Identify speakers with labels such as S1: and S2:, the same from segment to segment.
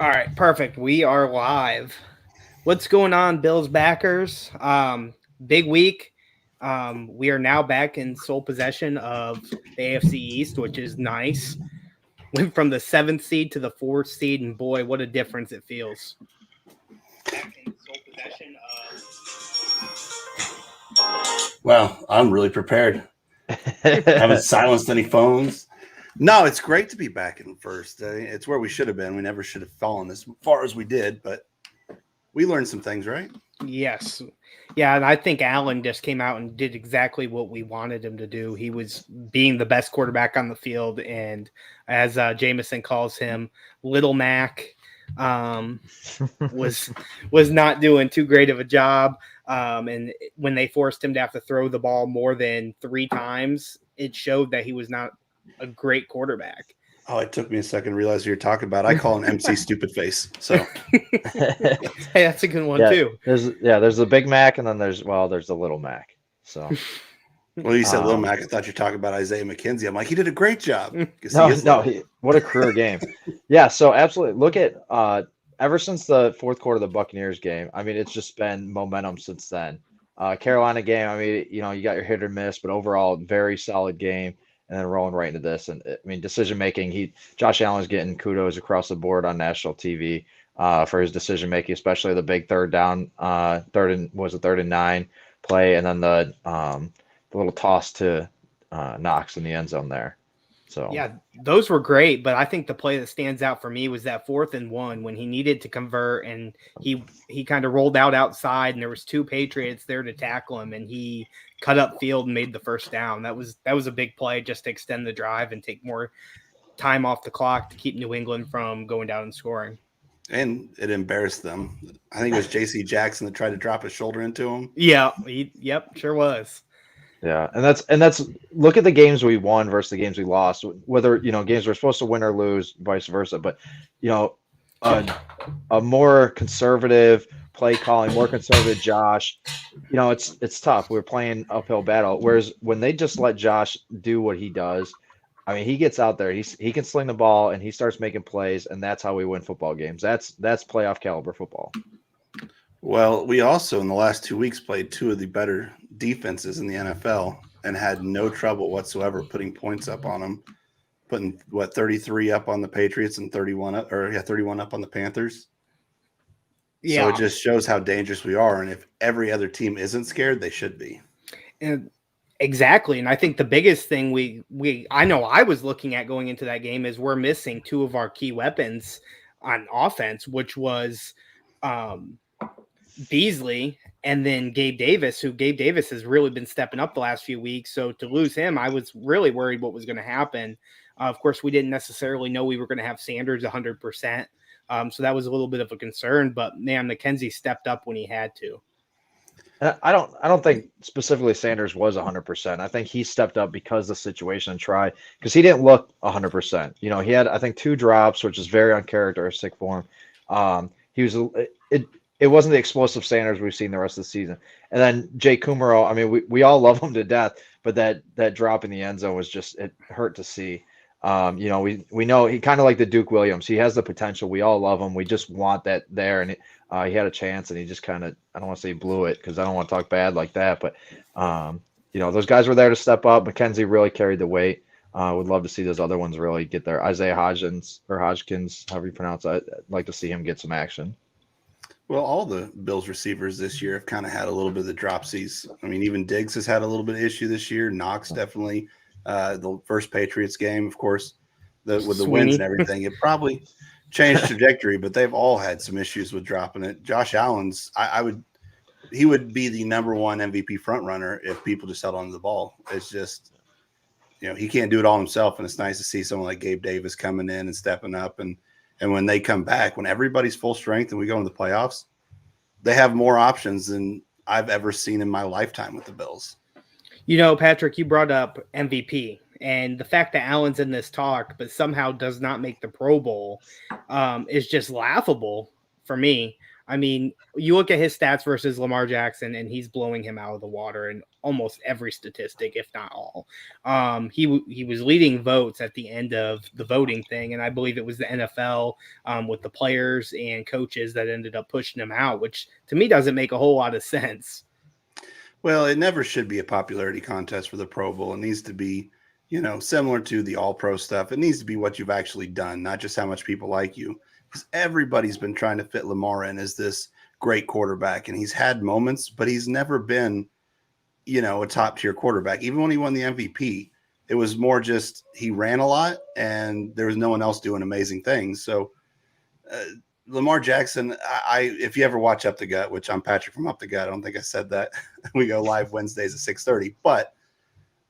S1: All right, perfect. We are live. What's going on, Bills backers? Big week. We are now back in sole possession of the AFC East, which is nice. Went from the seventh seed to the fourth seed, and boy, what a difference it feels. Back in sole possession
S2: Well, I'm really prepared. Haven't silenced any phones. No, it's great to be back in first. It's where we should have been. We never should have fallen as far as we did, but we learned some things, right?
S1: Yes. Yeah, and I think Allen just came out and did exactly what we wanted him to do. He was being the best quarterback on the field, and as Jameson calls him, Little Mac was not doing too great of a job. And when they forced him to have to throw the ball more than 3 times, it showed that he was not a great quarterback.
S2: Oh, it took me a second to realize what you're talking about. I call an MC stupid face. So
S1: hey, that's a good one too.
S3: There's the Big Mac, and then there's the Little Mac. So
S2: well, you said Lil Mac. I thought you were talking about Isaiah McKenzie. I'm like, he did a great job.
S3: What a career game. Yeah, so absolutely. Look at ever since the fourth quarter of the Buccaneers game. I mean, it's just been momentum since then. Carolina game. I mean, you got your hit or miss, but overall, very solid game. And then rolling right into this, and I mean, decision making. Josh Allen's getting kudos across the board on national TV for his decision making, especially the big third down, third and 9 play, and then the little toss to Knox in the end zone there. So
S1: yeah, those were great, but I think the play that stands out for me was that 4th and 1 when he needed to convert, and he kind of rolled outside, and there was 2 Patriots there to tackle him, and he cut up field and made the first down. That was a big play just to extend the drive and take more time off the clock to keep New England from going down and scoring.
S2: And it embarrassed them. I think it was J.C. Jackson that tried to drop his shoulder into him.
S1: Yeah, sure was.
S3: Yeah, and that's look at the games we won versus the games we lost. Whether games we're supposed to win or lose, vice versa. But a more conservative play calling, more conservative Josh. It's tough. We're playing uphill battle. Whereas when they just let Josh do what he does, I mean, he gets out there, he can sling the ball, and he starts making plays, and that's how we win football games. That's playoff caliber football.
S2: Well, we also in the last 2 weeks played 2 of the better defenses in the NFL and had no trouble whatsoever putting points up on them. Putting 33 up on the Patriots and 31 up on the Panthers. Yeah. So it just shows how dangerous we are, and if every other team isn't scared, they should be.
S1: And exactly, and I think the biggest thing I know I was looking at going into that game is we're missing 2 of our key weapons on offense, which was Beasley and then Gabe Davis, who Gabe Davis has really been stepping up the last few weeks. So to lose him, I was really worried what was going to happen. Of course, we didn't necessarily know we were going to have Sanders 100%. So that was a little bit of a concern, but man, Mckenzie stepped up when he had to.
S3: I don't think specifically Sanders was 100%. I think he stepped up because of the situation and tried, because he didn't look 100%. He had, I think, 2 drops, which is very uncharacteristic for him. It wasn't the explosive Sanders we've seen the rest of the season. And then Jay Kumaro, I mean, we all love him to death, but that drop in the end zone was just, it hurt to see. We know he kind of like the Duke Williams. He has the potential. We all love him. We just want that there. And he had a chance, and he just kind of, I don't want to say blew it, because I don't want to talk bad like that. But, those guys were there to step up. Mckenzie really carried the weight. Would love to see those other ones really get there. Isaiah Hodgins, however you pronounce it, I'd like to see him get some action.
S2: Well, all the Bills receivers this year have kind of had a little bit of the dropsies. I mean, even Diggs has had a little bit of issue this year. Knox definitely. The first Patriots game, of course, with the wins and everything, it probably changed trajectory, but they've all had some issues with dropping it. Josh Allen's, he would be the number 1 MVP front runner if people just held on to the ball. It's just, he can't do it all himself, and it's nice to see someone like Gabe Davis coming in and stepping up. And when they come back, when everybody's full strength and we go into the playoffs, they have more options than I've ever seen in my lifetime with the Bills.
S1: Patrick, you brought up MVP, and the fact that Allen's in this talk but somehow does not make the Pro Bowl is just laughable for me. I mean, you look at his stats versus Lamar Jackson, and he's blowing him out of the water in almost every statistic, if not all. He was leading votes at the end of the voting thing, and I believe it was the NFL with the players and coaches that ended up pushing him out, which to me doesn't make a whole lot of sense.
S2: Well, it never should be a popularity contest for the Pro Bowl. It needs to be, similar to the All-Pro stuff. It needs to be what you've actually done, not just how much people like you. Because everybody's been trying to fit Lamar in as this great quarterback, and he's had moments, but he's never been, a top-tier quarterback. Even when he won the MVP, it was more just he ran a lot, and there was no one else doing amazing things. So Lamar Jackson, if you ever watch Up the Gut, which I'm Patrick from Up the Gut, I don't think I said that. We go live Wednesdays at 6:30. But,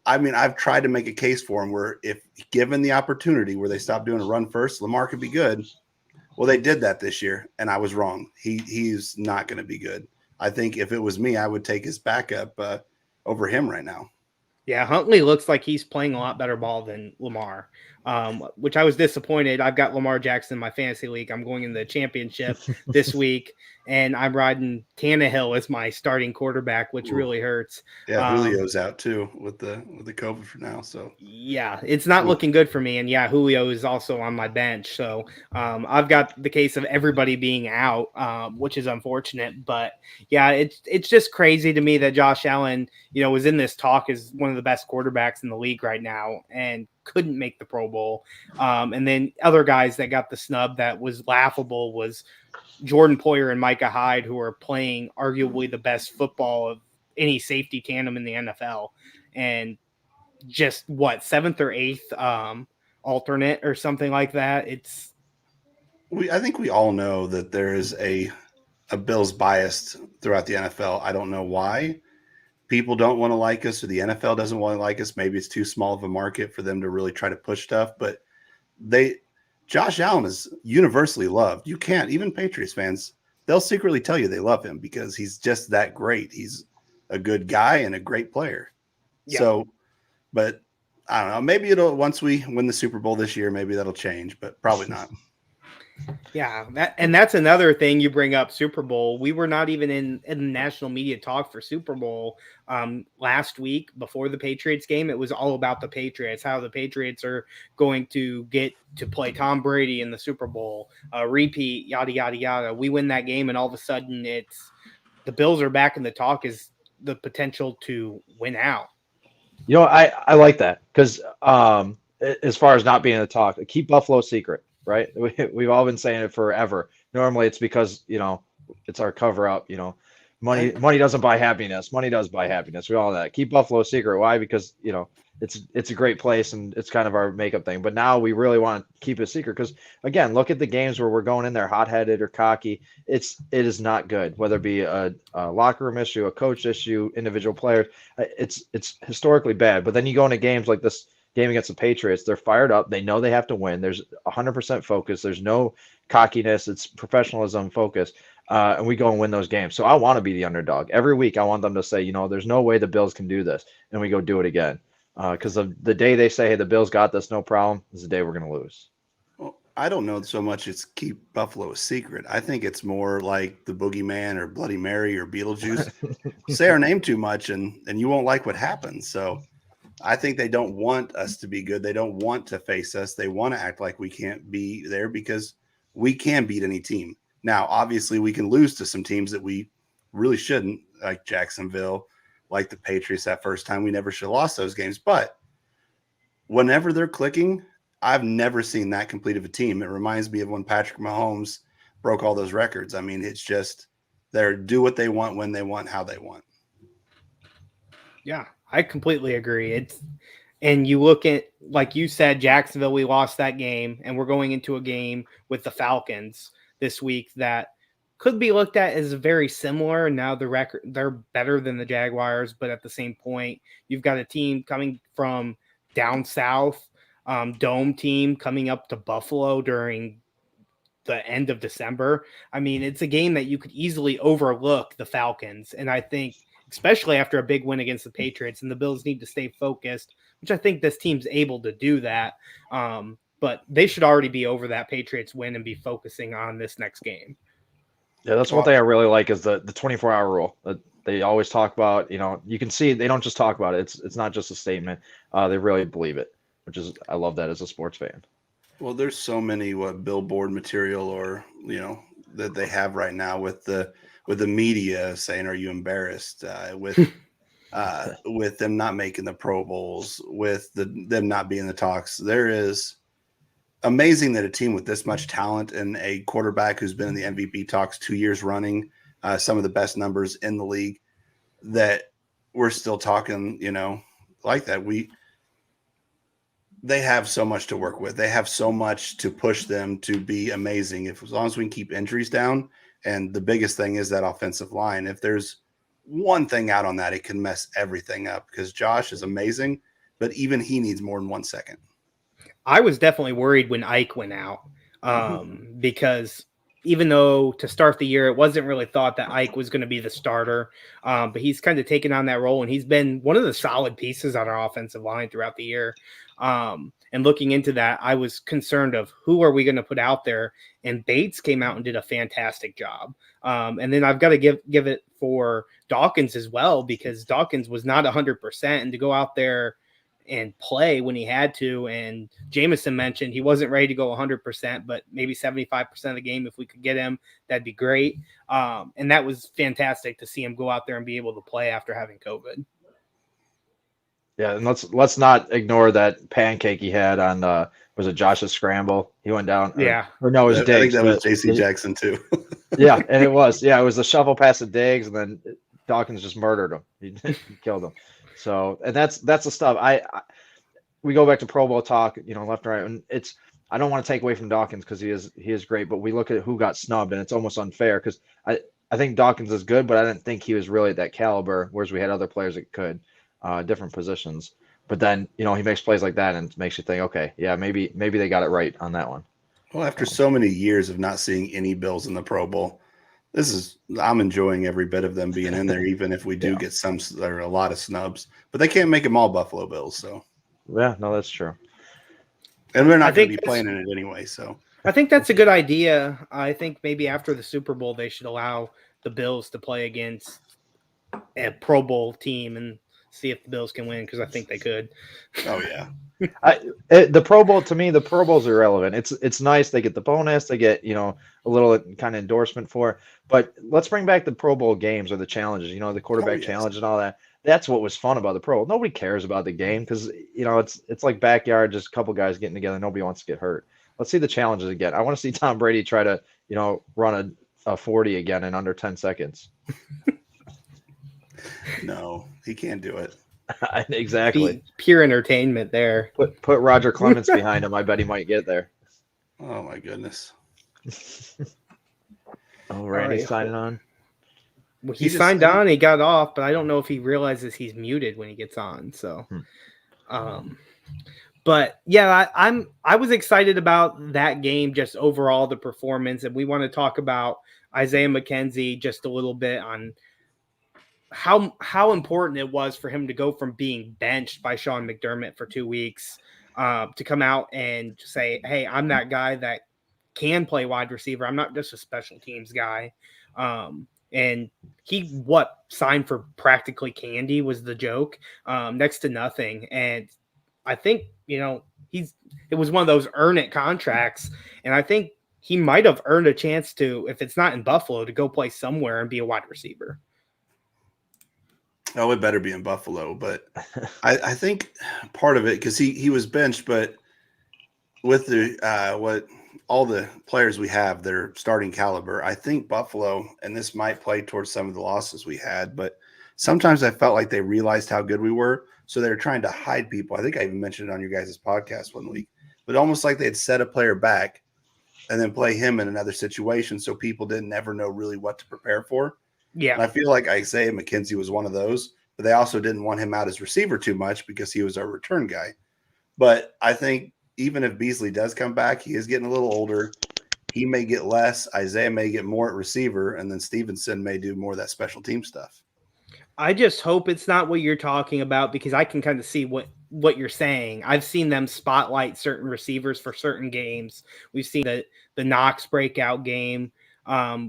S2: I mean, I've tried to make a case for him where if given the opportunity where they stop doing a run first, Lamar could be good. Well, they did that this year, and I was wrong. He's not going to be good. I think if it was me, I would take his backup over him right now.
S1: Yeah, Huntley looks like he's playing a lot better ball than Lamar, which I was disappointed. I've got Lamar Jackson in my fantasy league. I'm going in the championship this week, and I'm riding Tannehill as my starting quarterback, which really hurts.
S2: Yeah, Julio's out too with the COVID for now. So
S1: yeah, it's not looking good for me. And yeah, Julio is also on my bench. So I've got the case of everybody being out, which is unfortunate. But yeah, it's just crazy to me that Josh Allen, was in this talk as one of the best quarterbacks in the league right now and couldn't make the Pro Bowl. And then other guys that got the snub that was laughable was Jordan Poyer and Micah Hyde, who are playing arguably the best football of any safety tandem in the NFL. And just seventh or eighth alternate or something like that.
S2: I think we all know that there is a Bills bias throughout the NFL. I don't know why. People don't want to like us, or the NFL doesn't want to like us. Maybe it's too small of a market for them to really try to push stuff. But Josh Allen is universally loved. You can't, even Patriots fans, they'll secretly tell you they love him because he's just that great. He's a good guy and a great player. Yeah. So, but I don't know. Maybe once we win the Super Bowl this year, maybe that'll change, but probably not.
S1: Yeah, that's another thing you bring up, Super Bowl. We were not even in the national media talk for Super Bowl last week before the Patriots game. It was all about the Patriots, how the Patriots are going to get to play Tom Brady in the Super Bowl, repeat, yada, yada, yada. We win that game, and all of a sudden the Bills are back in the talk as the potential to win out.
S3: I like that because as far as not being in the talk, keep Buffalo secret. Right. We've all been saying it forever. Normally it's because, it's our cover up, money doesn't buy happiness. Money does buy happiness. We all know that. Keep Buffalo a secret. Why? Because, it's a great place and it's kind of our makeup thing. But now we really want to keep it a secret because, again, look at the games where we're going in there hot-headed or cocky. It is not good, whether it be a locker room issue, a coach issue, individual players. It's historically bad. But then you go into games like this game against the Patriots, they're fired up. They know they have to win. There's 100% focus. There's no cockiness. It's professionalism, focus. And we go and win those games. So I want to be the underdog. Every week I want them to say, there's no way the Bills can do this. And we go do it again. Because the day they say, hey, the Bills got this, no problem, is the day we're going to lose.
S2: Well, I don't know so much it's keep Buffalo a secret. I think it's more like the Boogeyman or Bloody Mary or Beetlejuice. Say our name too much and you won't like what happens. So I think they don't want us to be good. They don't want to face us. They want to act like we can't be there because we can beat any team. Now, obviously, we can lose to some teams that we really shouldn't, like Jacksonville, like the Patriots that first time. We never should have lost those games. But whenever they're clicking, I've never seen that complete of a team. It reminds me of when Patrick Mahomes broke all those records. I mean, it's just they do what they want, when they want, how they want.
S1: Yeah, I completely agree. And you look at, like you said, Jacksonville, we lost that game, and we're going into a game with the Falcons this week that could be looked at as very similar. Now the record, they're better than the Jaguars, but at the same point, you've got a team coming from down south, dome team coming up to Buffalo during the end of December. I mean, it's a game that you could easily overlook the Falcons, and I think especially after a big win against the Patriots, and the Bills need to stay focused, which I think this team's able to do that. But they should already be over that Patriots win and be focusing on this next game.
S3: Yeah, that's one thing I really like is the 24-hour rule that they always talk about. You can see they don't just talk about it. It's not just a statement. They really believe it, which is I love that as a sports fan.
S2: Well, there's so many billboard material or that they have right now with the media saying, "Are you embarrassed?" With them not making the Pro Bowls, with them not being in the talks. There is amazing that a team with this much talent and a quarterback who's been in the MVP talks 2 years running, some of the best numbers in the league, that we're still talking, like that. They have so much to work with. They have so much to push them to be amazing. As long as we can keep injuries down, and the biggest thing is that offensive line. If there's one thing out on that, it can mess everything up because Josh is amazing, but even he needs more than 1 second.
S1: I was definitely worried when Ike went out because even though to start the year, it wasn't really thought that Ike was going to be the starter, but he's kind of taken on that role, and he's been one of the solid pieces on our offensive line throughout the year. And looking into that, I was concerned of who are we going to put out there, and Bates came out and did a fantastic job. And then I've got to give it for Dawkins as well, because Dawkins was not 100%, and to go out there and play when he had to. And Jameson mentioned he wasn't ready to go 100%, but maybe 75% of the game, if we could get him, that'd be great. And that was fantastic to see him go out there and be able to play after having COVID.
S3: Yeah, and let's not ignore that pancake he had on was it Josh's scramble? He went down.
S1: Yeah.
S3: Or no, it was Diggs.
S2: I think that was JC Jackson too.
S3: Yeah, and it was the shovel pass to Diggs, and then Dawkins just murdered him. He killed him. So, and that's the stuff. We go back to Pro Bowl talk, left and right, and I don't want to take away from Dawkins because he is great, but we look at who got snubbed, and it's almost unfair because I think Dawkins is good, but I didn't think he was really at that caliber, whereas we had other players that could, different positions. But then, he makes plays like that and it makes you think, okay, yeah, maybe they got it right on that one.
S2: Well, after so many years of not seeing any Bills in the Pro Bowl, I'm enjoying every bit of them being in there, even if we do get some or a lot of snubs. But they can't make them all Buffalo Bills, so.
S3: Yeah, no, that's true.
S2: And we're not going to be playing in it anyway, so.
S1: I think that's a good idea. I think maybe after the Super Bowl, they should allow the Bills to play against a Pro Bowl team and see if the Bills can win, because I think they could.
S2: Oh, yeah.
S3: The Pro Bowl, to me, the Pro Bowl's irrelevant. It's nice. They get the bonus. They get, a little kind of endorsement for it. But let's bring back the Pro Bowl games or the challenges, the quarterback challenge and all that. That's what was fun about the Pro Bowl. Nobody cares about the game because, it's like backyard, just a couple guys getting together. Nobody wants to get hurt. Let's see the challenges again. I want to see Tom Brady try to, run a 40 again in under 10 seconds.
S2: No, he can't do it.
S3: Exactly.
S1: Pure entertainment there.
S3: Put Roger Clemens behind him. I bet he might get there.
S2: Oh, my goodness.
S3: Oh, Randy's signing on.
S1: Well, he signed on, he got off, but I don't know if he realizes he's muted when he gets on. So, but yeah, I was excited about that game, just overall the performance, and we want to talk about Isaiah Mckenzie just a little bit on how important it was for him to go from being benched by Sean McDermott for 2 weeks to come out and say, hey, I'm that guy that can play wide receiver. I'm not just a special teams guy. And he signed for practically candy was the joke, next to nothing. And I think, it was one of those earn it contracts. And I think he might have earned a chance to, if it's not in Buffalo, to go play somewhere and be a wide receiver.
S2: Oh, it better be in Buffalo. But I think part of it, because he was benched, but with the all the players we have, their starting caliber, I think Buffalo, and this might play towards some of the losses we had, but sometimes I felt like they realized how good we were, so they were trying to hide people. I think I even mentioned it on your guys' podcast one week, but almost like they had set a player back and then play him in another situation so people didn't ever know really what to prepare for.
S1: Yeah.
S2: And I feel like Isaiah Mckenzie was one of those, but they also didn't want him out as receiver too much because he was our return guy. But I think even if Beasley does come back, he is getting a little older. He may get less. Isaiah may get more at receiver, and then Stevenson may do more of that special team stuff.
S1: I just hope it's not what you're talking about, because I can kind of see what you're saying. I've seen them spotlight certain receivers for certain games. We've seen the Knox breakout game.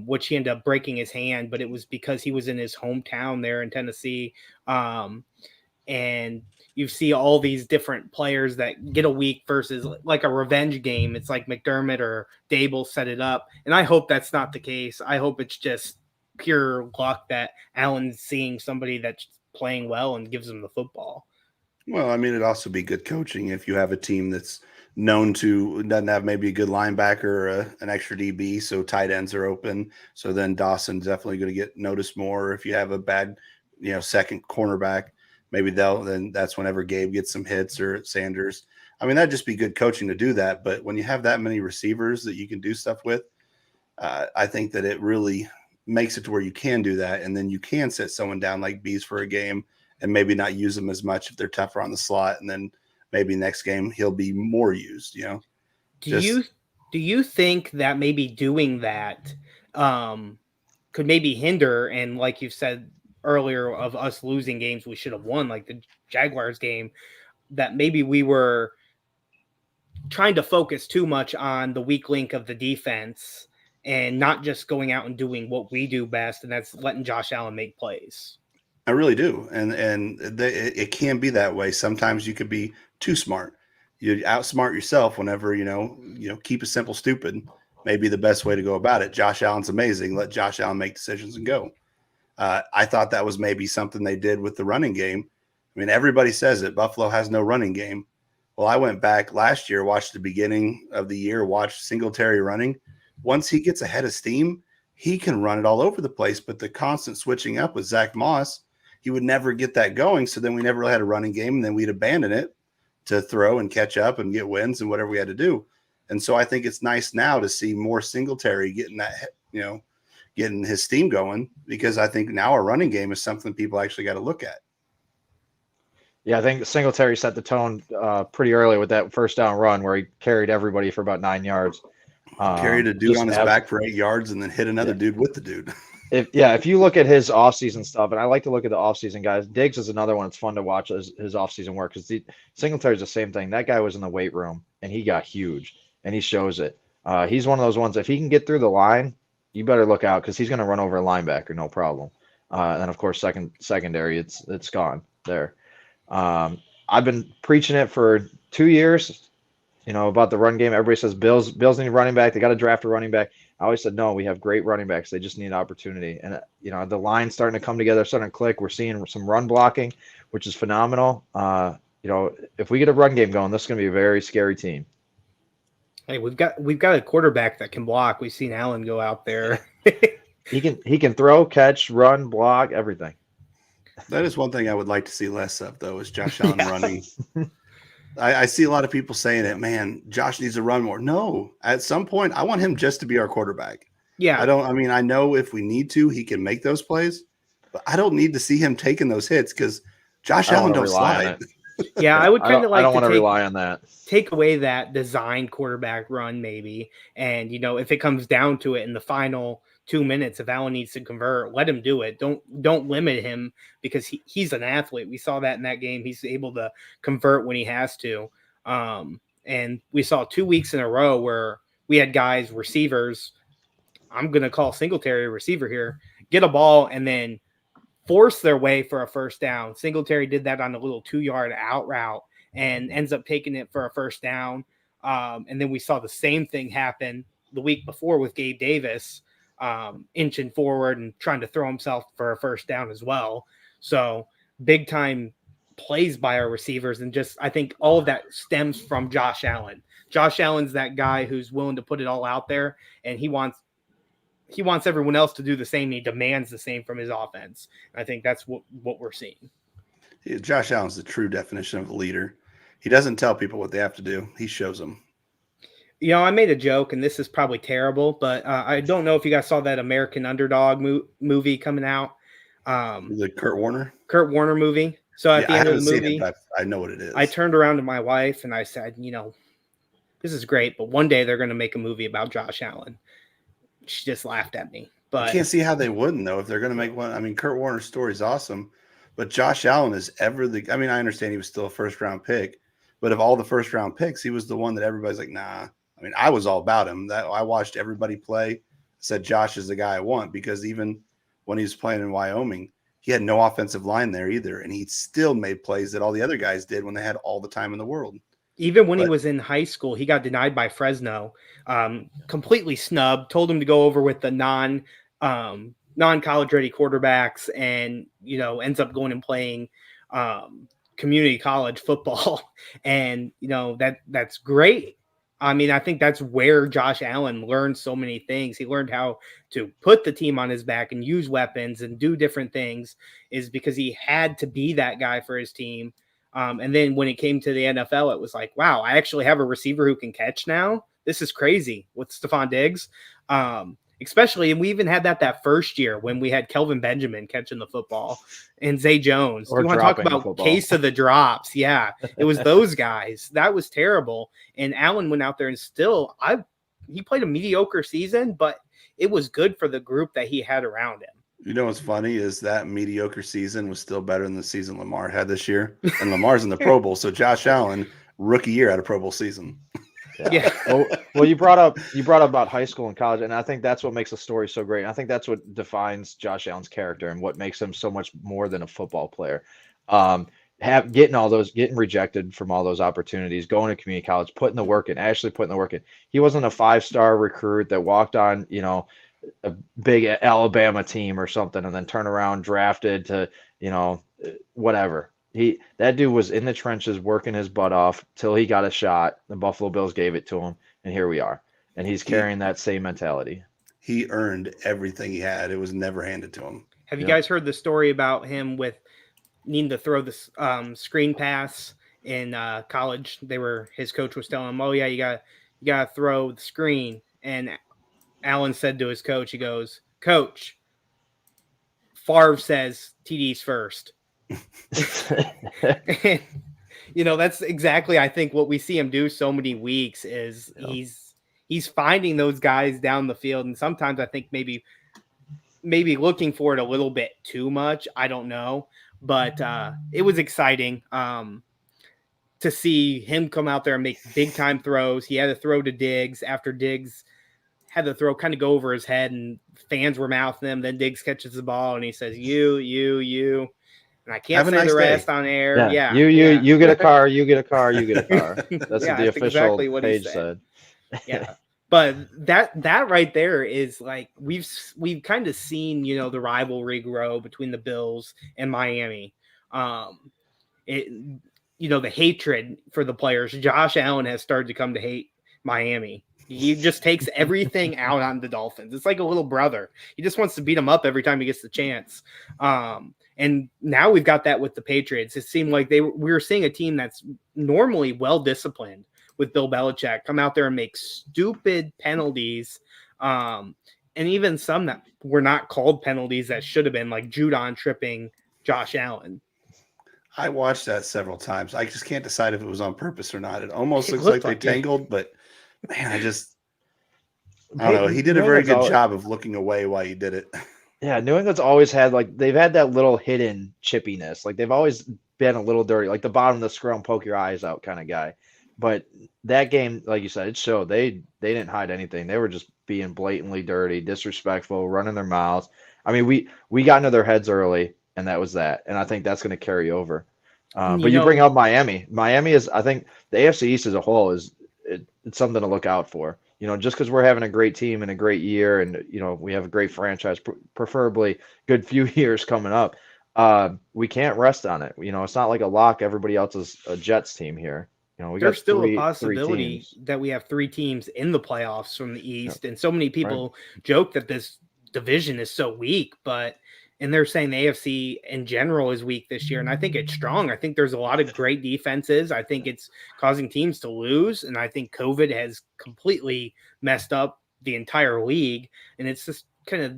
S1: which he ended up breaking his hand, but it was because he was in his hometown there in Tennessee. And you see all these different players that get a week versus like a revenge game. It's like McDermott or Dable set it up. And I hope that's not the case. I hope it's just pure luck that Allen's seeing somebody that's playing well and gives him the football.
S2: Well, I mean, it'd also be good coaching if you have a team that's known to doesn't have maybe a good linebacker or an extra DB, so tight ends are open. So then Dawson's definitely going to get noticed more. If you have a bad, second cornerback, maybe then that's whenever Gabe gets some hits or Sanders. I mean, that'd just be good coaching to do that. But when you have that many receivers that you can do stuff with, I think that it really makes it to where you can do that, and then you can sit someone down like Bees for a game and maybe not use them as much if they're tougher on the slot, and then maybe next game he'll be more used.
S1: Do you think that maybe doing that could maybe hinder, and like you said earlier, of us losing games we should have won, like the Jaguars game, that maybe we were trying to focus too much on the weak link of the defense and not just going out and doing what we do best, and that's letting Josh Allen make plays?
S2: I really do, and it can be that way. Sometimes you could be too smart. You outsmart yourself whenever keep it simple, stupid. Maybe the best way to go about it. Josh Allen's amazing. Let Josh Allen make decisions and go. I thought that was maybe something they did with the running game. I mean, everybody says it. Buffalo has no running game. Well, I went back last year, watched the beginning of the year, watched Singletary running. Once he gets ahead of steam, he can run it all over the place. But the constant switching up with Zach Moss, he would never get that going. So then we never had a running game, and then we'd abandon it to throw and catch up and get wins and whatever we had to do. And so I think it's nice now to see more Singletary getting that, getting his steam going, because I think now our running game is something people actually got to look at.
S3: Yeah, I think Singletary set the tone pretty early with that first down run where he carried everybody for about 9 yards.
S2: Carried a dude on his back for 8 yards and then hit another dude with the dude.
S3: If you look at his offseason stuff, and I like to look at the offseason guys, Diggs is another one. It's fun to watch his offseason work, because Singletary's the same thing. That guy was in the weight room and he got huge, and he shows it. He's one of those ones, if he can get through the line, you better look out, because he's going to run over a linebacker, no problem. And then of course secondary, it's gone there. I've been preaching it for 2 years, about the run game. Everybody says Bills need a running back. They got to draft a running back. I always said, no, we have great running backs. They just need opportunity. And, the line's starting to come together, starting to click. We're seeing some run blocking, which is phenomenal. If we get a run game going, this is going to be a very scary team.
S1: Hey, we've got a quarterback that can block. We've seen Allen go out there.
S3: He can throw, catch, run, block, everything.
S2: That is one thing I would like to see less of, though, is Josh Allen running. I see a lot of people saying it, man, Josh needs to run more. No, at some point, I want him just to be our quarterback.
S1: Yeah.
S2: I know if we need to, he can make those plays, but I don't need to see him taking those hits, because Josh Allen don't slide.
S1: Yeah, I would kind of like
S3: I don't want to rely on that.
S1: Take away that design quarterback run, maybe. And, if it comes down to it in the final 2 minutes, if Allen needs to convert, let him do it. Don't limit him, because he's an athlete. We saw that in that game. He's able to convert when he has to. And we saw 2 weeks in a row where we had guys, receivers, I'm going to call Singletary a receiver here, get a ball and then force their way for a first down. Singletary did that on a little 2-yard out route and ends up taking it for a first down. And then we saw the same thing happen the week before with Gabe Davis, inching forward and trying to throw himself for a first down as well. So big time plays by our receivers. And just, I think all of that stems from Josh Allen. Josh Allen's that guy who's willing to put it all out there, and he wants everyone else to do the same. He demands the same from his offense. I think that's what we're seeing.
S2: Yeah, Josh Allen's the true definition of a leader. He doesn't tell people what they have to do. He shows them.
S1: I made a joke, and this is probably terrible, but I don't know if you guys saw that American Underdog movie coming out.
S2: The Kurt Warner
S1: movie. So at the end of the movie,
S2: I know what it is.
S1: I turned around to my wife and I said, this is great, but one day they're going to make a movie about Josh Allen. She just laughed at me. But
S2: I can't see how they wouldn't, though, if they're going to make one. I mean, Kurt Warner's story is awesome, but Josh Allen is I understand he was still a first-round pick, but of all the first-round picks, he was the one that everybody's like, nah. I mean, I was all about him. That I watched everybody play said Josh is the guy I want, because even when he was playing in Wyoming, he had no offensive line there either, and he still made plays that all the other guys did when they had all the time in the world.
S1: Even when he was in high school, he got denied by Fresno, completely snubbed, told him to go over with the non-college ready quarterbacks, and, ends up going and playing community college football. And, that's great. I mean, I think that's where Josh Allen learned so many things. He learned how to put the team on his back and use weapons and do different things, is because he had to be that guy for his team. And then when it came to the NFL, it was like, wow, I actually have a receiver who can catch now. This is crazy with Stephon Diggs. Especially, and we even had that first year when we had Kelvin Benjamin catching the football and Zay Jones.
S3: Or
S1: you want to talk about case of the drops? Yeah, it was those guys. That was terrible. And Allen went out there and he played a mediocre season, but it was good for the group that he had around him.
S2: You know what's funny is that mediocre season was still better than the season Lamar had this year. And Lamar's in the Pro Bowl. So Josh Allen, rookie year, had a Pro Bowl season.
S3: Yeah. Well, you brought up about high school and college, and I think that's what makes the story so great. And I think that's what defines Josh Allen's character and what makes him so much more than a football player. Getting rejected from all those opportunities, going to community college, putting the work in. He wasn't a 5-star recruit that walked on, a big Alabama team or something and then turn around drafted to, whatever. That dude was in the trenches working his butt off till he got a shot. The Buffalo Bills gave it to him, and here we are. And he's carrying that same mentality.
S2: He earned everything he had. It was never handed to him.
S1: Have you guys heard the story about him with needing to throw the screen pass in college? His coach was telling him, "Oh yeah, you got to throw the screen." And Allen said to his coach, he goes, "Coach, Favre says TD's first." And, that's exactly, I think, what we see him do so many weeks is he's finding those guys down the field. And sometimes I think maybe looking for it a little bit too much. I don't know. But it was exciting to see him come out there and make big time throws. He had to throw to Diggs after Diggs had the throw kind of go over his head, and fans were mouthing him. Then Diggs catches the ball and he says, you. And I can't say the rest on air. Yeah.
S3: You get a car, you get a car, you get a car. That's what the official
S1: exactly what
S3: page said.
S1: Yeah. But that right there is like we've kind of seen, the rivalry grow between the Bills and Miami. The hatred for the players. Josh Allen has started to come to hate Miami. He just takes everything out on the Dolphins. It's like a little brother. He just wants to beat them up every time he gets the chance. And now we've got that with the Patriots. It seemed like we were seeing a team that's normally well disciplined with Bill Belichick come out there and make stupid penalties. And even some that were not called penalties that should have been, like Judon tripping Josh Allen.
S2: I watched that several times. I just can't decide if it was on purpose or not. It almost looks like they tangled, but man, I don't know. He did a very good job of looking away while he did it.
S3: Yeah, New England's always had they've had that little hidden chippiness. Like they've always been a little dirty, like the bottom of the scrum, poke your eyes out kind of guy. But that game, like you said, it showed they didn't hide anything. They were just being blatantly dirty, disrespectful, running their mouths. I mean, we got into their heads early, and that was that. And I think that's going to carry over. But you bring up Miami. Miami is, I think, the AFC East as a whole it's something to look out for. Just because we're having a great team and a great year, and we have a great franchise, preferably good few years coming up, we can't rest on it. It's not like a lock. Everybody else is a Jets team here.
S1: There's still a possibility that we have 3 teams in the playoffs from the East, and so many people joke that this division is so weak, and they're saying the AFC in general is weak this year, and I think it's strong. I think there's a lot of great defenses. I think it's causing teams to lose, and I think COVID has completely messed up the entire league, and it's just kind of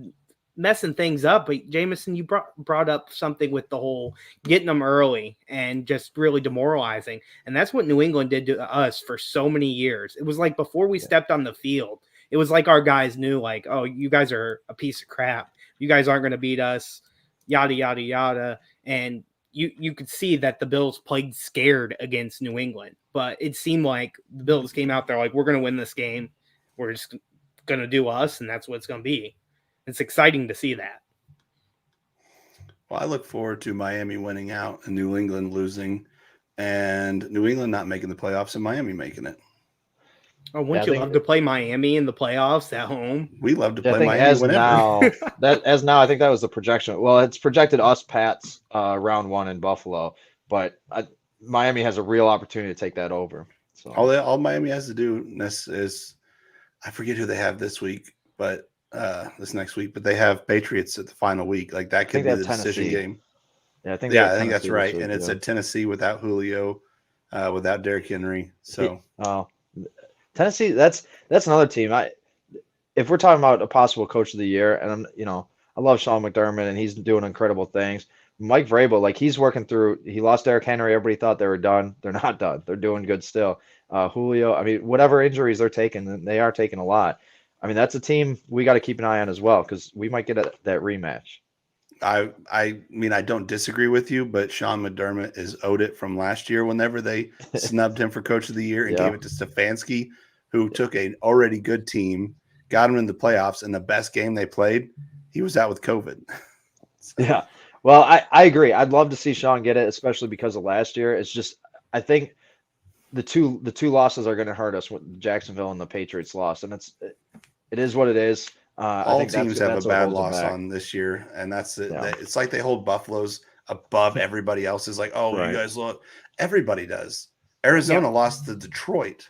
S1: messing things up. But Jameson, you brought up something with the whole getting them early and just really demoralizing, and that's what New England did to us for so many years. It was like before we stepped on the field, it was like our guys knew, like, oh, you guys are a piece of crap. You guys aren't going to beat us, yada, yada, yada. And you could see that the Bills played scared against New England. But it seemed like the Bills came out there like, we're going to win this game. We're just going to do us, and that's what it's going to be. It's exciting to see that.
S2: Well, I look forward to Miami winning out and New England losing, and New England not making the playoffs and Miami making it.
S1: Oh, wouldn't you love to play Miami in the playoffs at home?
S2: We love to play Miami
S3: as
S2: whenever.
S3: Now, I think that was the projection. Well, it's projected us Pats round 1 in Buffalo, but Miami has a real opportunity to take that over. So
S2: all Miami has to do is I forget who they have this week, but this next week, but they have Patriots at the final week. Like that could be the decision game.
S3: Yeah, I think
S2: that's right. And it's at Tennessee without Julio, without Derrick Henry. So
S3: Tennessee, that's another team. If we're talking about a possible coach of the year, and I love Sean McDermott and he's doing incredible things. Mike Vrabel, like he's working through. He lost Derrick Henry. Everybody thought they were done. They're not done. They're doing good still. Julio, I mean, whatever injuries they're taking, and they are taking a lot. I mean, that's a team we got to keep an eye on as well because we might get that rematch.
S2: I mean, I don't disagree with you, but Sean McDermott is owed it from last year whenever they snubbed him for Coach of the Year and gave it to Stefanski, who took an already good team, got him in the playoffs, and the best game they played, he was out with COVID.
S3: Yeah. Well, I agree. I'd love to see Sean get it, especially because of last year. It's just I think the two losses are going to hurt us with Jacksonville and the Patriots loss, and it is what it is.
S2: All teams have a bad loss on this year, and that's it. Yeah. It's like they hold Buffalo's above everybody else. Is like, you guys look. Everybody does. Arizona lost to Detroit.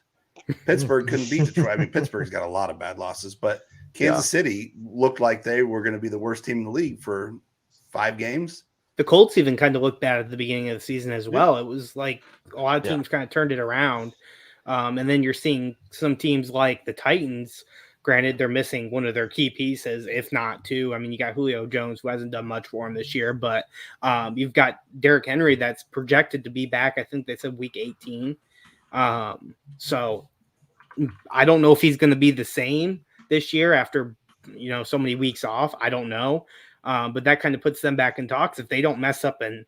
S2: Pittsburgh couldn't beat Detroit. I mean, Pittsburgh's got a lot of bad losses, but Kansas City looked like they were going to be the worst team in the league for 5 games.
S1: The Colts even kind of looked bad at the beginning of the season as well. It was like a lot of teams kind of turned it around. And then you're seeing some teams like the Titans. Granted, they're missing one of their key pieces, if not 2. I mean, you got Julio Jones, who hasn't done much for him this year, but you've got Derrick Henry that's projected to be back. I think they said week 18. So I don't know if he's going to be the same this year after, so many weeks off. I don't know. But that kind of puts them back in talks if they don't mess up and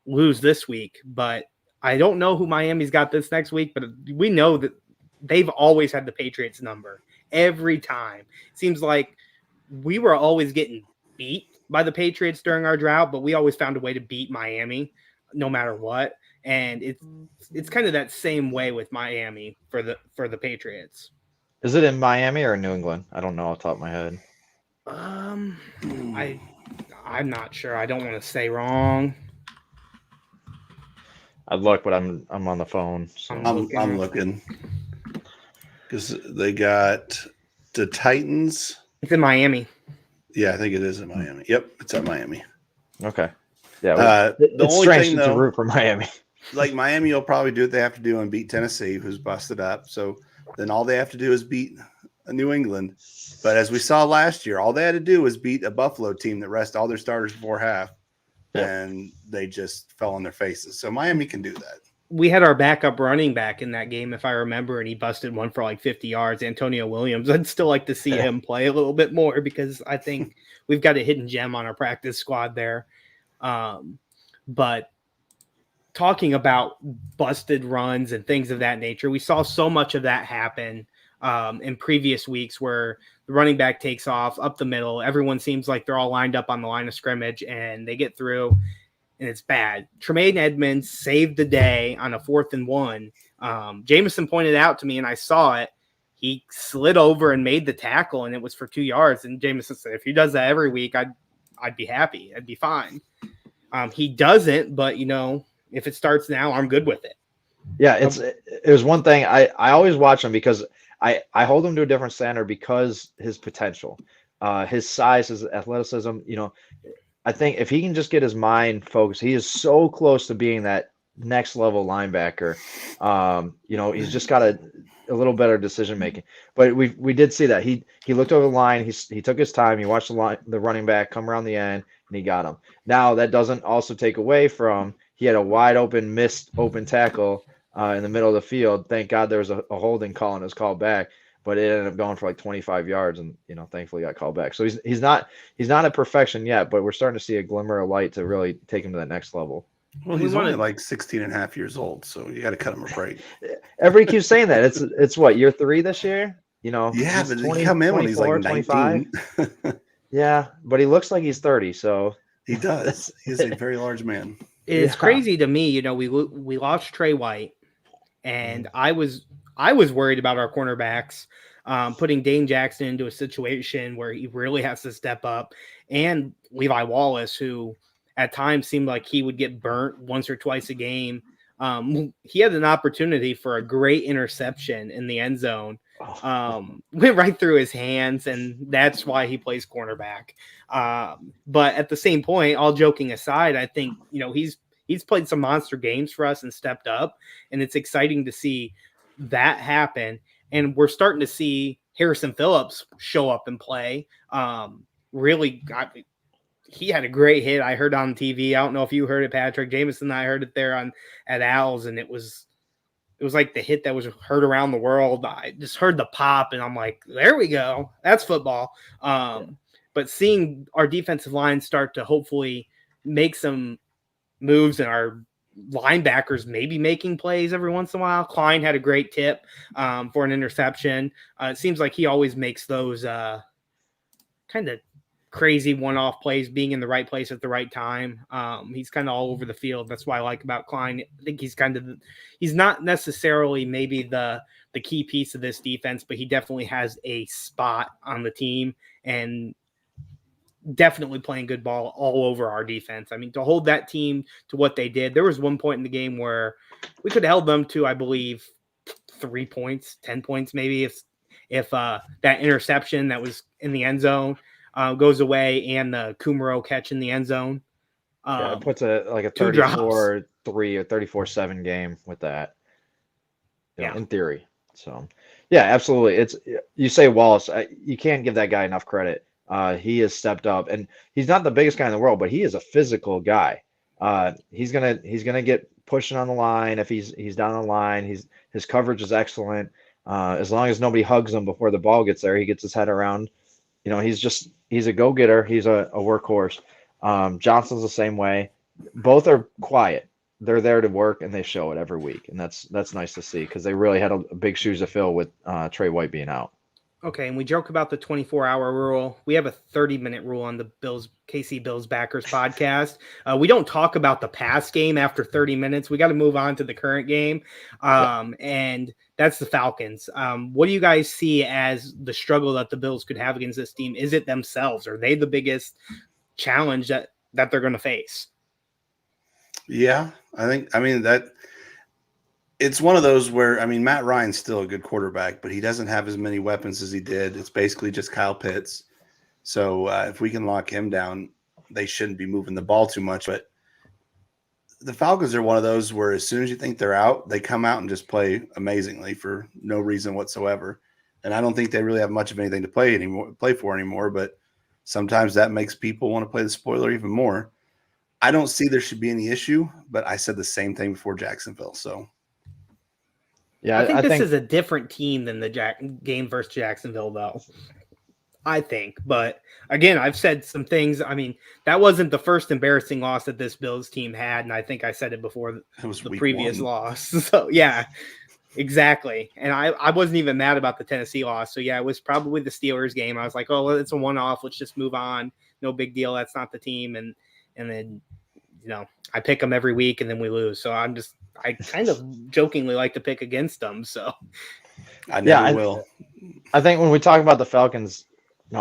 S1: lose this week. But I don't know who Miami's got this next week, but we know that they've always had the Patriots number. Every time. It seems like we were always getting beat by the Patriots during our drought, but we always found a way to beat Miami no matter what. And it's kind of that same way with Miami for the Patriots.
S3: Is it in Miami or New England? I don't know off the top of my head.
S1: I'm not sure. I don't want to say wrong.
S3: I'd look, but I'm on the phone. So.
S2: I'm looking. Because they got the Titans.
S1: It's in Miami.
S2: Yeah, I think it is in Miami. Yep, it's at Miami.
S3: Okay. Yeah. It's strange to root for Miami.
S2: Like Miami will probably do what they have to do and beat Tennessee, who's busted up. So then all they have to do is beat New England. But as we saw last year, all they had to do was beat a Buffalo team that rested all their starters before half, and they just fell on their faces. So Miami can do that.
S1: We had our backup running back in that game, if I remember, and he busted one for like 50 yards. Antonio Williams. I'd still like to see him play a little bit more because I think we've got a hidden gem on our practice squad there. But talking about busted runs and things of that nature, we saw so much of that happen in previous weeks where the running back takes off up the middle. Everyone seems like they're all lined up on the line of scrimmage and they get through. And it's bad. Tremaine Edmonds saved the day on a 4th and 1. Jameson pointed out to me, and I saw it. He slid over and made the tackle, and it was for 2 yards. And Jameson said, if he does that every week, I'd be happy. I'd be fine. He doesn't, but, if it starts now, I'm good with it.
S3: Yeah, it was one thing. I always watch him because I hold him to a different standard because his potential, his size, his athleticism, I think if he can just get his mind focused, he is so close to being that next level linebacker. He's just got a little better decision making. But we did see that he looked over the line. He took his time. He watched the running back come around the end, and he got him. Now that doesn't also take away from he had a wide open missed open tackle in the middle of the field. Thank God there was a holding call and it was called back. But it ended up going for like 25 yards and, thankfully got called back. So he's not at perfection yet, but we're starting to see a glimmer of light to really take him to that next level.
S2: Well, he's only like 16 and a half years old, so you got to cut him a break.
S3: Everybody keeps saying that. It's what, year 3 this year?
S2: Yeah,
S3: he's
S2: but
S3: 20,
S2: he come in when he's like
S3: 24,
S2: 19.
S3: Yeah, but he looks like he's 30. So
S2: He does. He is a very large man.
S1: It's
S3: yeah,
S1: crazy to me. We lost Trey White, and
S3: Mm-hmm.
S1: I was worried about our cornerbacks, putting Dane Jackson into a situation where he really has to step up, and Levi Wallace, who at times seemed like he would get burnt once or twice a game. He had an opportunity for a great interception in the end zone. Went right through his hands, and that's why he plays cornerback. But at the same point, all joking aside, I think he's played some monster games for us and stepped up, and it's exciting to see that happen. And we're starting to see Harrison Phillips show up and play. He had a great hit. I heard on TV. I don't know if you heard it, Patrick. Jameson and I heard it there at Al's, and it was like the hit that was heard around the world. I just heard the pop, and I'm like, there we go. That's football. But seeing our defensive line start to hopefully make some moves and our linebackers maybe making plays every once in a while. Klein had a great tip for an interception. It seems like he always makes those kind of crazy one-off plays, being in the right place at the right time. He's kind of all over the field. That's what I like about Klein. I think he's not necessarily maybe the key piece of this defense, but he definitely has a spot on the team and definitely playing good ball all over our defense. I mean, to hold that team to what they did, there was one point in the game where we could have held them to, I believe, 3 points, 10 points, maybe if that interception that was in the end zone goes away and the Kumaro catch in the end zone.
S3: it puts a
S1: 2 drops.
S3: 34-3 or 34-7 game with that. In theory. So, yeah, absolutely. You say Wallace, you can't give that guy enough credit. He has stepped up, and he's not the biggest guy in the world, but he is a physical guy. He's gonna get pushing on the line if he's down the line. His coverage is excellent. As long as nobody hugs him before the ball gets there, he gets his head around. He's a go-getter. He's a workhorse. Johnson's the same way. Both are quiet. They're there to work, and they show it every week, and that's nice to see because they really had a big shoes to fill with Trey White being out.
S1: Okay, and we joke about the 24-hour rule. We have a 30-minute rule on the KC Bills Backers podcast. We don't talk about the past game after 30 minutes. We got to move on to the current game, and that's the Falcons. What do you guys see as the struggle that the Bills could have against this team? Is it themselves? Are they the biggest challenge that they're going to face?
S2: Yeah, it's one of those where, Matt Ryan's still a good quarterback, but he doesn't have as many weapons as he did. It's basically just Kyle Pitts. So if we can lock him down, they shouldn't be moving the ball too much. But the Falcons are one of those where as soon as you think they're out, they come out and just play amazingly for no reason whatsoever. And I don't think they really have much of anything to play for anymore. But sometimes that makes people want to play the spoiler even more. I don't see there should be any issue, but I said the same thing before Jacksonville. So.
S1: Yeah, I think this is a different team than the game versus Jacksonville, though. I think. But again, I've said some things. That wasn't the first embarrassing loss that this Bills team had. And I think I said it before the previous loss. So, yeah, exactly. And I wasn't even mad about the Tennessee loss. So, yeah, it was probably the Steelers game. I was like, oh, well, it's a one-off. Let's just move on. No big deal. That's not the team. And then, I pick them every week and then we lose. So I kind of jokingly like to pick against them. So
S2: I never will.
S3: I think when we talk about the Falcons,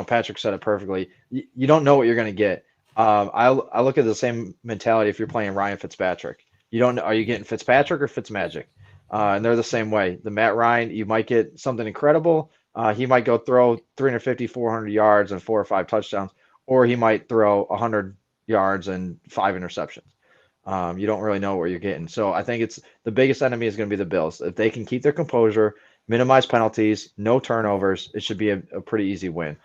S3: Patrick said it perfectly. You don't know what you're going to get. I look at the same mentality if you're playing Ryan Fitzpatrick. You don't know, are you getting Fitzpatrick or Fitzmagic? And they're the same way. The Matt Ryan, you might get something incredible. He might go throw 350, 400 yards and 4 or 5 touchdowns, or he might throw 100 yards and 5 interceptions. You don't really know what you're getting. So I think the biggest enemy is going to be the Bills. If they can keep their composure, minimize penalties, no turnovers, it should be a pretty easy win.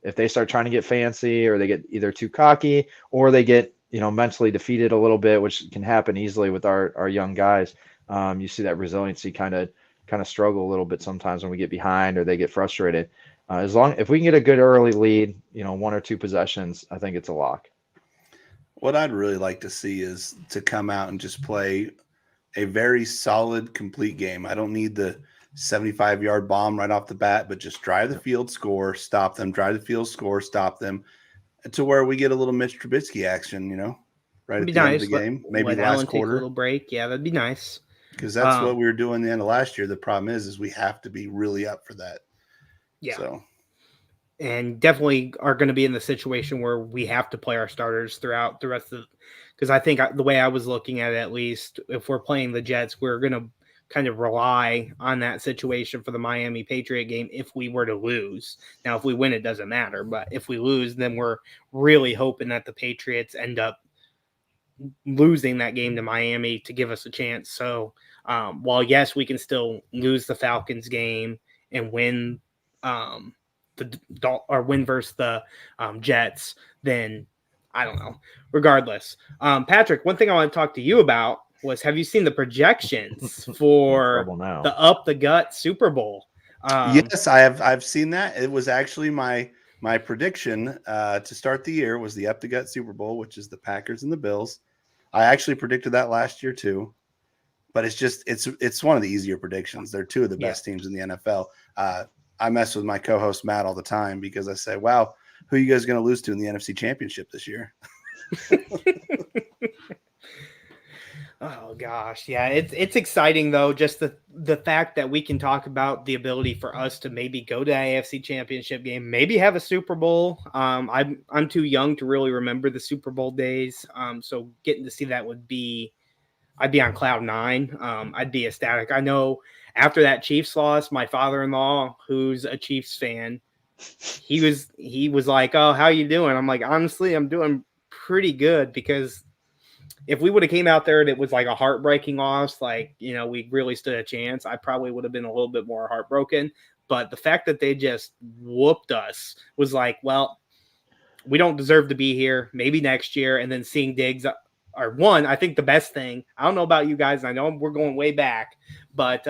S3: If they start trying to get fancy or they get either too cocky or they get, mentally defeated a little bit, which can happen easily with our young guys. You see that resiliency kind of struggle a little bit sometimes when we get behind or they get frustrated. If we can get a good early lead, 1 or 2 possessions, I think it's a lock.
S2: What I'd really like to see is to come out and just play a very solid, complete game. I don't need the 75-yard bomb right off the bat, but just drive the field, score, stop them, drive the field, score, stop them, to where we get a little Mitch Trubisky action, right
S1: It'd
S2: at
S1: be
S2: the end of
S1: nice.
S2: the game, maybe
S1: Let
S2: last
S1: Allen take a
S2: quarter.
S1: little break. Yeah, that'd be nice.
S2: Because that's what we were doing the end of last year. The problem is we have to be really up for that.
S1: Yeah.
S2: So.
S1: And definitely are going to be in the situation where we have to play our starters throughout the rest of, because I think the way I was looking at it, at least, if we're playing the Jets, we're going to kind of rely on that situation for the Miami Patriot game if we were to lose. Now, if we win, it doesn't matter. But if we lose, then we're really hoping that the Patriots end up losing that game to Miami to give us a chance. So while, yes, we can still lose the Falcons game and win win versus the Jets, then I don't know. Regardless, Patrick, one thing I want to talk to you about was, have you seen the projections for the Up the Gut Super Bowl?
S2: Yes, I've seen that. It was actually my prediction to start the year was the Up the Gut Super Bowl, which is the Packers and the Bills. I actually predicted that last year too, but it's one of the easier predictions. They're two of the best teams in the NFL. I mess with my co-host Matt all the time because I say, wow, who are you guys going to lose to in the NFC Championship this year?
S1: Oh gosh, yeah, it's exciting though, just the fact that we can talk about the ability for us to maybe go to AFC Championship game, maybe have a Super Bowl. I'm too young to really remember the Super Bowl days, so getting to see that I'd be on cloud nine. I'd be ecstatic. I know after that Chiefs loss, my father-in-law, who's a Chiefs fan, he was like, "Oh, how you doing?" I'm like, "Honestly, I'm doing pretty good," because if we would have came out there and it was like a heartbreaking loss, like, we really stood a chance, I probably would have been a little bit more heartbroken. But the fact that they just whooped us was like, well, we don't deserve to be here. Maybe next year. And then seeing Diggs I think the best thing, I don't know about you guys, I know we're going way back, but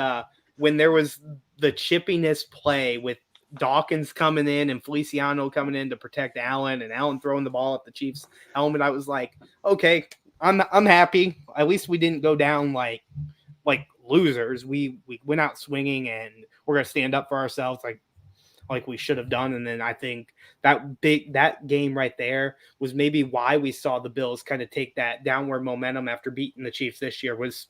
S1: when there was the chippiness play with Dawkins coming in and Feliciano coming in to protect Allen and Allen throwing the ball at the Chiefs helmet, I was like, okay, I'm happy. At least we didn't go down like losers. We went out swinging, and we're gonna stand up for ourselves like we should have done. And then I think that game right there was maybe why we saw the Bills kind of take that downward momentum after beating the Chiefs this year. Was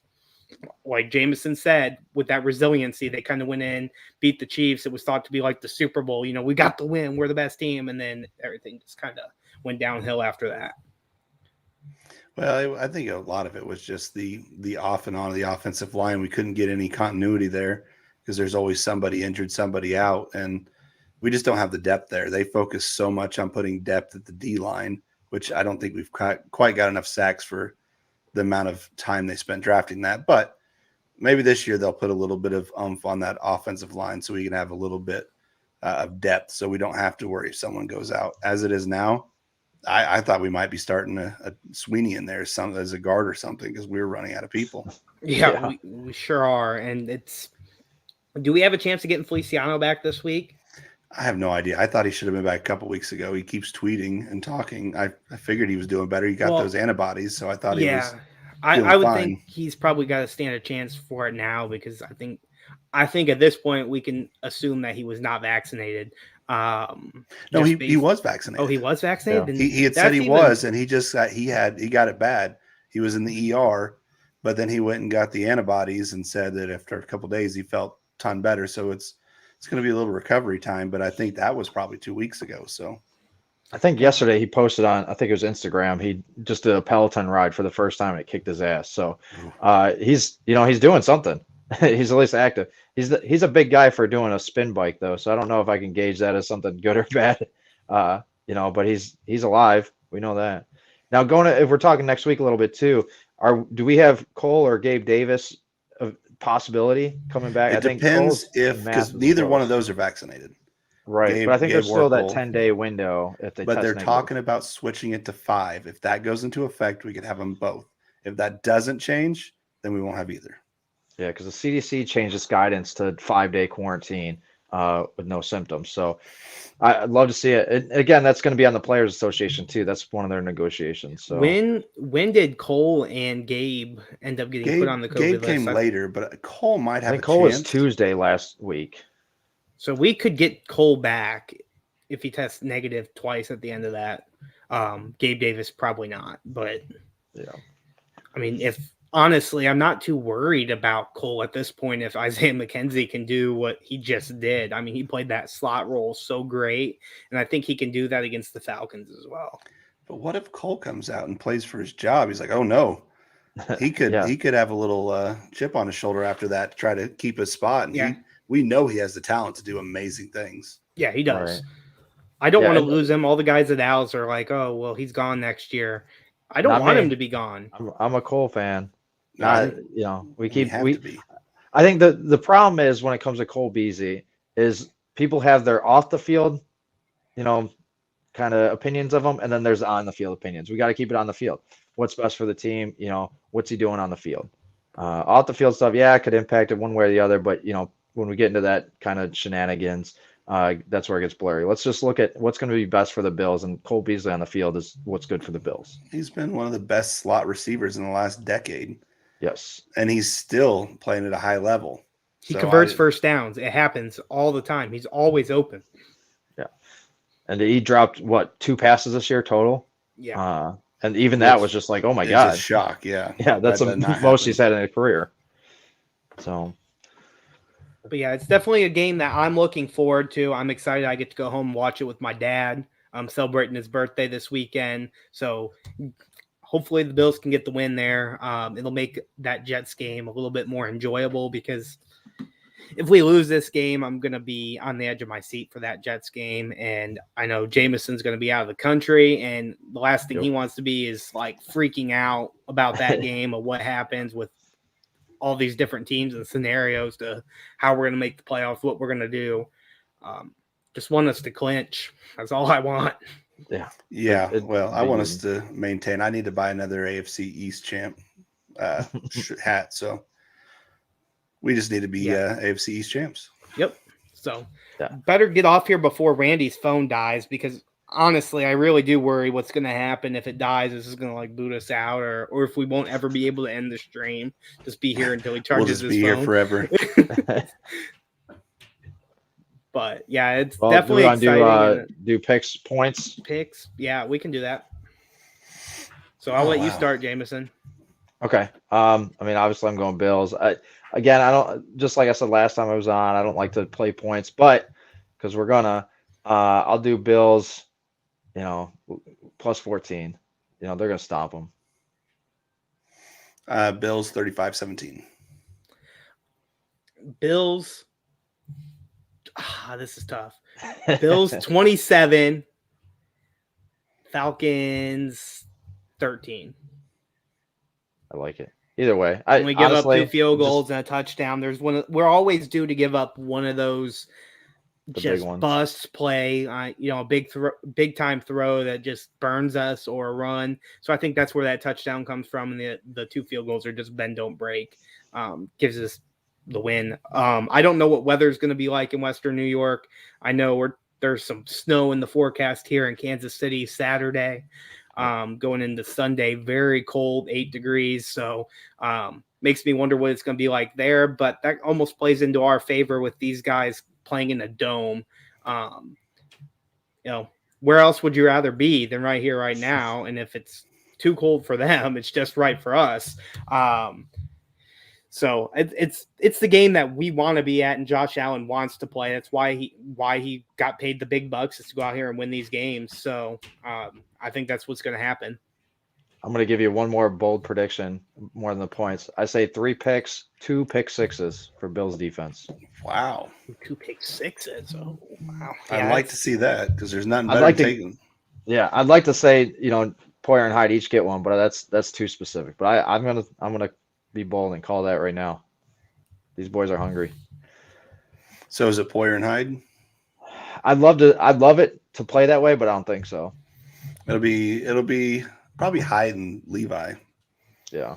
S1: like Jameson said, with that resiliency, they kind of went in, beat the Chiefs. It was thought to be like the Super Bowl. We got the win. We're the best team. And then everything just kind of went downhill after that.
S2: Well, I think a lot of it was just the off and on of the offensive line. We couldn't get any continuity there because there's always somebody injured, somebody out, and we just don't have the depth there. They focus so much on putting depth at the D line, which I don't think we've quite got enough sacks for the amount of time they spent drafting that. But maybe this year they'll put a little bit of oomph on that offensive line so we can have a little bit of depth so we don't have to worry if someone goes out. As it is now, I thought we might be starting a Sweeney in there as a guard or something because we were running out of people.
S1: Yeah. We sure are. And do we have a chance of getting Feliciano back this week?
S2: I have no idea. I thought he should have been back a couple weeks ago. He keeps tweeting and talking. I figured he was doing better. He got those antibodies, so I thought he was.
S1: I would think he's probably got to stand a chance for it now because I think at this point we can assume that he was not vaccinated.
S2: No, he was vaccinated.
S1: Oh, he was vaccinated.
S2: Yeah. He had said he was, and he just got he got it bad. He was in the ER, but then he went and got the antibodies and said that after a couple of days he felt a ton better. So it's going to be a little recovery time, but I think that was probably 2 weeks ago. So
S3: I think yesterday he posted on, I think it was Instagram, he just did a Peloton ride for the first time and it kicked his ass. So he's doing something. He's at least active. He's a big guy for doing a spin bike though. So I don't know if I can gauge that as something good or bad. But he's alive. We know that. Now if we're talking next week a little bit too, do we have Cole or Gabe Davis a possibility coming back?
S2: It depends because neither one of those are vaccinated.
S3: Right. But I think there's still that 10-day window if they
S2: But they're talking about switching it to 5. If that goes into effect, we could have them both. If that doesn't change, then we won't have either.
S3: Yeah, because the CDC changed its guidance to 5-day quarantine with no symptoms. So I'd love to see it. And again, that's going to be on the Players Association too. That's one of their negotiations. So
S1: when did Cole and Gabe end up getting put on the COVID
S2: Gabe
S1: list?
S2: came later, but Cole might
S3: I
S2: have
S3: think
S2: a
S3: Cole was
S2: chance.
S3: Tuesday last week.
S1: So we could get Cole back if he tests negative twice at the end of that. Gabe Davis probably not, but
S3: Yeah.
S1: I mean, if honestly, I'm not too worried about Cole at this point. If Isaiah McKenzie can do what he just did, I mean, he played that slot role so great, and I think he can do that against the Falcons as well.
S2: But what if Cole comes out and plays for his job? He's like, oh no, he could have a little chip on his shoulder after that to try to keep his spot. And we know he has the talent to do amazing things.
S1: Yeah, he does.
S3: Right.
S1: I don't want to lose him. All the guys at Dallas are like, oh, well, he's gone next year. I don't want him to be gone.
S3: I'm a Cole fan.
S2: No,
S3: we
S2: have to be.
S3: I think the problem is when it comes to Cole Beasley is people have their off the field, kind of opinions of him, and then there's on the field opinions. We got to keep it on the field. What's best for the team? What's he doing on the field? Off the field stuff, it could impact it one way or the other, but when we get into that kind of shenanigans, that's where it gets blurry. Let's just look at what's going to be best for the Bills, and Cole Beasley on the field is what's good for the Bills.
S2: He's been one of the best slot receivers in the last decade.
S3: Yes.
S2: And he's still playing at a high level.
S1: He converts first downs. It happens all the time. He's always open.
S3: Yeah. And he dropped, 2 passes this year total?
S1: Yeah.
S3: And even that was just like, oh my God.
S2: It's a shock, yeah.
S3: Yeah, that's the most he's had in a career. So.
S1: But yeah, it's definitely a game that I'm looking forward to. I'm excited I get to go home and watch it with my dad. I'm celebrating his birthday this weekend. So hopefully the Bills can get the win there. It'll make that Jets game a little bit more enjoyable because if we lose this game, I'm going to be on the edge of my seat for that Jets game. And I know Jameson's going to be out of the country. And the last thing he wants to be is like freaking out about that game of what happens with all these different teams and scenarios to how we're going to make the playoffs, what we're going to do. Just want us to clinch. That's all I want.
S3: Yeah.
S2: Yeah. Well, I want us to maintain. I need to buy another AFC East champ hat. So we just need to be AFC East champs.
S1: Yep. So better get off here before Randy's phone dies, because honestly, I really do worry what's going to happen if it dies. Is this going to like boot us out, or if we won't ever be able to end the stream? Just be here until he charges
S2: we'll
S1: his
S2: just be
S1: phone.
S2: here forever.
S1: But yeah, it's definitely exciting.
S3: Do picks, points?
S1: Picks, yeah, we can do that. So I'll let you start, Jameson.
S3: Okay. I mean, obviously, I'm going Bills. I don't, just like I said last time I was on, I don't like to play points, but because we're gonna, I'll do Bills. Plus 14. They're gonna stop them.
S2: Bills 35-17.
S1: Bills. This is tough. Bills 27. Falcons 13.
S3: I like it. Either way,
S1: we give up 2 field goals and a touchdown. There's one. We're always due to give up one of those just busts play. A big time throw that just burns us, or a run. So I think that's where that touchdown comes from, and the 2 field goals are just bend don't break. Gives us the win. I don't know what weather's going to be like in Western New York. I know there's some snow in the forecast here in Kansas City Saturday. Going into Sunday, very cold, 8 degrees. So makes me wonder what it's going to be like there. But that almost plays into our favor with these guys playing in a dome. Where else would you rather be than right here, right now? And if it's too cold for them, it's just right for us. So it's the game that we want to be at, and Josh Allen wants to play. That's why he got paid the big bucks, is to go out here and win these games. So I think that's what's going to happen.
S3: I'm going to give you one more bold prediction, more than the points. I say 3 picks, 2 pick sixes for Bills defense.
S2: Wow.
S1: 2 pick sixes. Oh, wow.
S2: I'd like to see that, because there's nothing better than taking.
S3: Yeah, I'd like to say, Poyer and Hyde each get one, but that's too specific. But I'm gonna be bold and call that right now. These boys are hungry.
S2: So is it Poyer and Hyde?
S3: I'd love it to play that way, but I don't think so.
S2: It'll be probably Hyde and Levi.
S3: Yeah.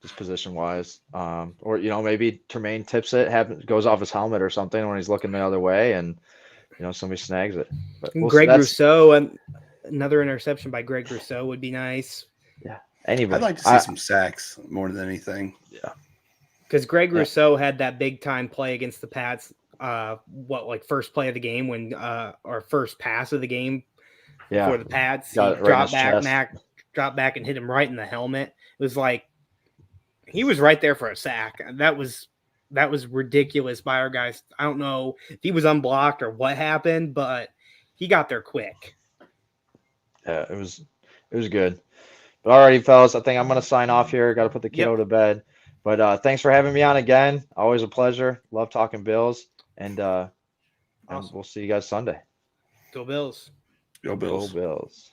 S3: just position wise. Or maybe Tremaine tips it, goes off his helmet or something when he's looking the other way, and somebody snags it. But
S1: Greg Rousseau, another interception by Greg Rousseau would be nice.
S3: Yeah, anybody.
S2: I'd like to see some sacks more than anything.
S3: Yeah,
S1: because Greg Rousseau had that big time play against the Pats. First play of the game or first pass of the game for the Pats. He dropped back and hit him right in the helmet. It was like he was right there for a sack. That was ridiculous by our guys. I don't know if he was unblocked or what happened, but he got there quick.
S3: Yeah, it was good. But alrighty, fellas, I think I'm gonna sign off here. Got to put the kiddo to bed. But thanks for having me on again. Always a pleasure. Love talking Bills, and
S1: Awesome.
S3: we'll see you guys Sunday.
S1: Go Bills.
S2: Go Bills.
S3: Go Bills.